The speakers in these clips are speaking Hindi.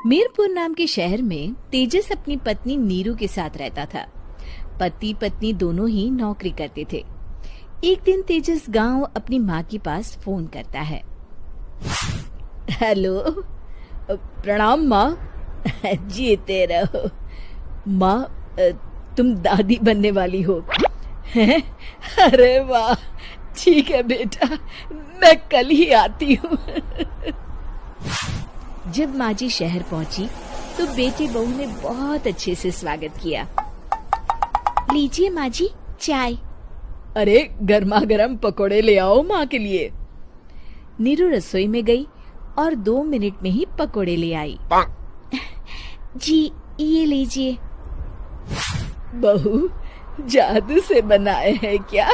मीरपुर नाम के शहर में तेजस अपनी पत्नी नीरू के साथ रहता था। पति पत्नी दोनों ही नौकरी करते थे। एक दिन तेजस गांव अपनी माँ के पास फोन करता है। हेलो, प्रणाम माँ। जीते रहो माँ, तुम दादी बनने वाली हो हैं? अरे वाह, ठीक है बेटा, मैं कल ही आती हूँ। जब माँ जी शहर पहुंची तो बेटी बहू ने बहुत अच्छे से स्वागत किया। लीजिए माँ जी चाय। अरे गर्मा गर्म पकोड़े ले आओ माँ के लिए। नीरू रसोई में गई और 2 मिनट में ही पकोड़े ले आई। जी ये लीजिए। बहू जादू से बनाए हैं क्या?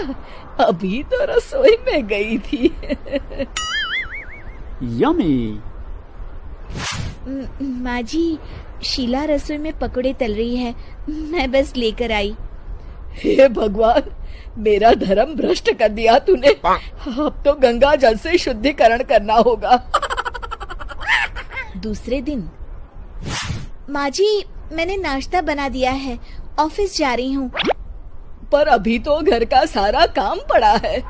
अभी तो रसोई में गई थी। यम्मी। माँ जी, शीला रसोई में पकोड़े तल रही है, मैं बस लेकर आई। हे भगवान, मेरा धर्म भ्रष्ट कर दिया तूने। अब तो गंगा जल से शुद्धिकरण करना होगा। दूसरे दिन, माँ जी मैंने नाश्ता बना दिया है, ऑफिस जा रही हूँ। पर अभी तो घर का सारा काम पड़ा है।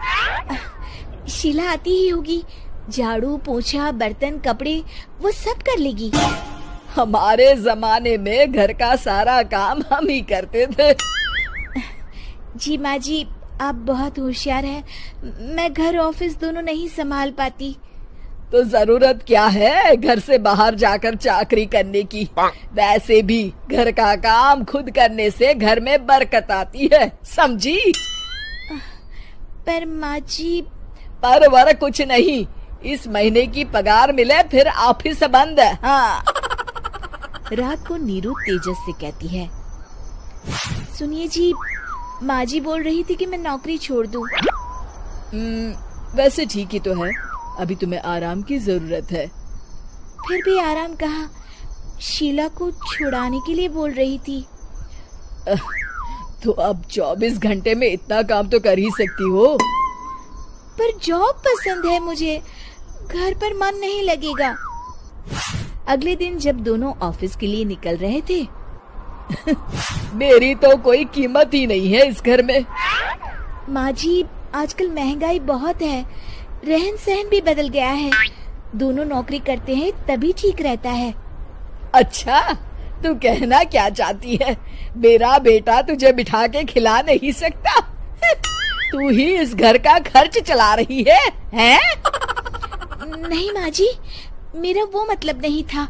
शीला आती ही होगी, झाड़ू पोछा बर्तन कपड़े वो सब कर लेगी। हमारे जमाने में घर का सारा काम हम ही करते थे। जी माँ जी, आप बहुत होशियार हैं, मैं घर ऑफिस दोनों नहीं संभाल पाती। तो जरूरत क्या है घर से बाहर जाकर चाकरी करने की? वैसे भी घर का काम खुद करने से घर में बरकत आती है, समझी? पर माँ जी। पर वर कुछ नहीं, इस महीने की पगार मिले फिर ऑफिस बंद है। हाँ। रात को नीरू तेजस से कहती है, सुनिए जी, माँ जी बोल रही थी कि मैं नौकरी छोड़ दूं। वैसे ठीक ही तो है, अभी तुम्हें आराम की जरूरत है। फिर भी आराम कहाँ, शीला को छुड़ाने के लिए बोल रही थी। तो अब 24 घंटे में इतना काम तो कर ही सकती हो। पर जॉब पसंद है मुझे, घर पर मन नहीं लगेगा। अगले दिन जब दोनों ऑफिस के लिए निकल रहे थे, मेरी तो कोई कीमत ही नहीं है इस घर में। माँ जी, आजकल महंगाई बहुत है, रहन सहन भी बदल गया है, दोनों नौकरी करते हैं तभी ठीक रहता है। अच्छा, तू कहना क्या चाहती है? मेरा बेटा तुझे बिठा के खिला नहीं सकता? तू ही इस घर का खर्च चला रही है, हैं? नहीं माँ जी, मेरा वो मतलब नहीं था।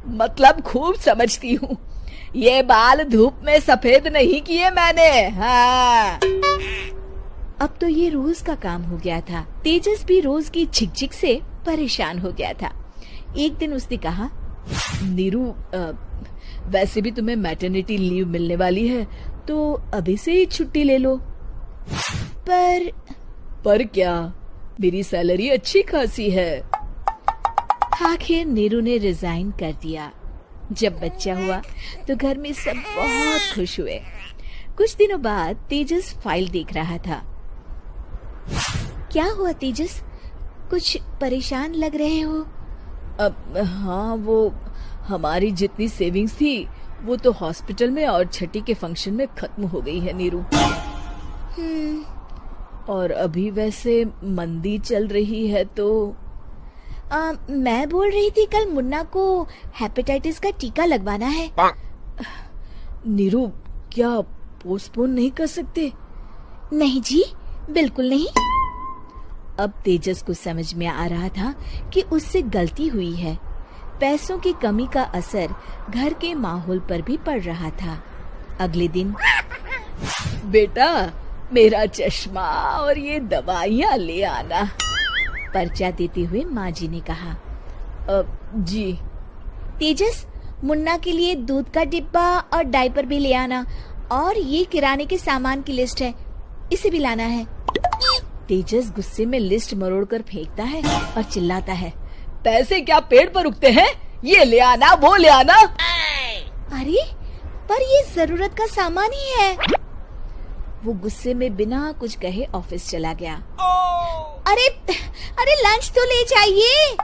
मतलब खूब समझती हूँ, ये बाल धूप में सफेद नहीं किए मैंने। हाँ। अब तो ये रोज का काम हो गया था। तेजस भी रोज की झिकझिक से परेशान हो गया था। एक दिन उसने कहा, नीरू, वैसे भी तुम्हें मैटरनिटी लीव मिलने वाली है, तो अभी से ही छुट्टी ले लो। पर क्या, मेरी सैलरी अच्छी खासी है। आखिर नीरू ने रिजाइन कर दिया। जब बच्चा हुआ तो घर में सब बहुत खुश हुए। कुछ दिनों बाद तेजस फाइल देख रहा था। क्या हुआ तेजस, कुछ परेशान लग रहे हो? हाँ, वो हमारी जितनी सेविंग्स थी वो तो हॉस्पिटल में और छठी के फंक्शन में खत्म हो गई है नीरू। और अभी वैसे मंदी चल रही है तो मैं बोल रही थी कल मुन्ना को हेपेटाइटिस का टीका लगवाना है। नीरू, क्या पोस्टपोन नहीं कर सकते? नहीं जी, बिल्कुल नहीं। अब तेजस को समझ में आ रहा था कि उससे गलती हुई है। पैसों की कमी का असर घर के माहौल पर भी पड़ रहा था। अगले दिन, बेटा मेरा चश्मा और ये दवाइयाँ ले आना, पर्चा देते हुए माँ जी ने कहा। जी। तेजस, मुन्ना के लिए दूध का डिब्बा और डायपर भी ले आना, और ये किराने के सामान की लिस्ट है, इसे भी लाना है। तेजस गुस्से में लिस्ट मरोड़कर फेंकता है और चिल्लाता है, पैसे क्या पेड़ पर उगते हैं? ये ले आना, वो ले आना। अरे पर ये जरूरत का सामान ही है। वो गुस्से में बिना कुछ कहे ऑफिस चला गया। अरे लंच तो ले जाइए।